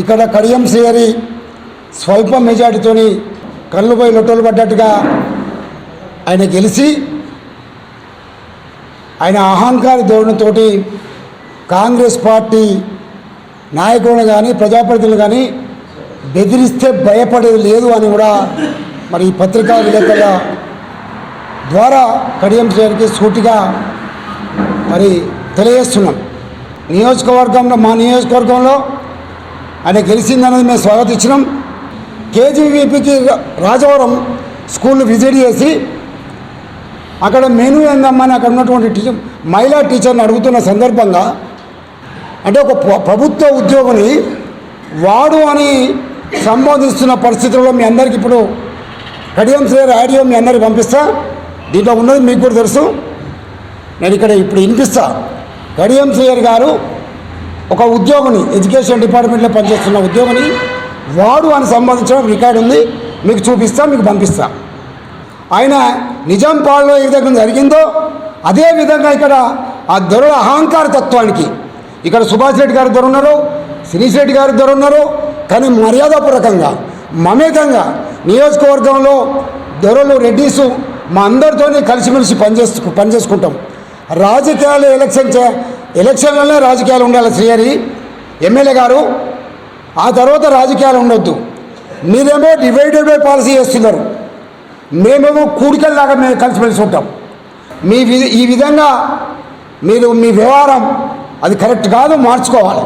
ఇక్కడ కడియం శ్రీహరి స్వల్ప మెజార్టీతోని కళ్ళుపై లొట్టలు పడ్డట్టుగా ఆయన గెలిచి ఆయన అహంకార ధోరణితోటి కాంగ్రెస్ పార్టీ నాయకులను కానీ ప్రజాప్రతినిధులు కానీ బెదిరిస్తే భయపడేది లేదు అని కూడా మరి ఈ పత్రికా విలేకరుల ద్వారా కడియం శ్రీహరికి సూటిగా మరి తెలియజేస్తున్నాం. నియోజకవర్గంలో మా నియోజకవర్గంలో ఆయన గెలిచిందన్నది మేము స్వాగతించినాం. కేజీవీపీకి రాజవరం స్కూల్ విజిట్ చేసి అక్కడ మెనూ ఏందమ్మని అక్కడ ఉన్నటువంటి మహిళా టీచర్ని అడుగుతున్న సందర్భంగా అంటే ఒక ప్రభుత్వ ఉద్యోగిని వాడు అని సంబోధిస్తున్న పరిస్థితుల్లో మీ అందరికీ ఇప్పుడు కడియం శ్రీహరి ఆడియో మీ అందరికి పంపిస్తా. దీంట్లో ఉన్నది మీకు కూడా తెలుసు. నేను ఇక్కడ ఇప్పుడు వినిపిస్తా. కడియం శ్రీహరి గారు ఒక ఉద్యోగిని ఎడ్యుకేషన్ డిపార్ట్మెంట్లో పనిచేస్తున్న ఉద్యోగిని వాడు అని సంబంధించిన రికార్డు ఉంది, మీకు చూపిస్తా, మీకు పంపిస్తా. ఆయన నిజాం పాలనలో ఏ విధంగా జరిగిందో అదే విధంగా ఇక్కడ ఆ దొరల అహంకార తత్వానికి ఇక్కడ సుభాష్ రెడ్డి గారు దొర ఉన్నారు, శిరీష్ రెడ్డి గారు దొర ఉన్నారు. కానీ మర్యాదపూర్వకంగా మమేకంగా నియోజకవర్గంలో దొరలు రెడ్డిసు మా అందరితోనే కలిసిమెలిసి పనిచేసుకుంటాం. రాజకీయాలు ఎలక్షన్లనే రాజకీయాలు ఉండాలి. శ్రీహరి ఎమ్మెల్యే గారు ఆ తర్వాత రాజకీయాలు ఉండొద్దు. మీరేమో డివైడెడ్ బై పాలసీ చేస్తున్నారు, మేమేమో కూడికల్లాగా మేము కలిసిమెలిసి ఉంటాం. ఈ విధంగా మీరు మీ వ్యవహారం అది కరెక్ట్ కాదు, మార్చుకోవాలి.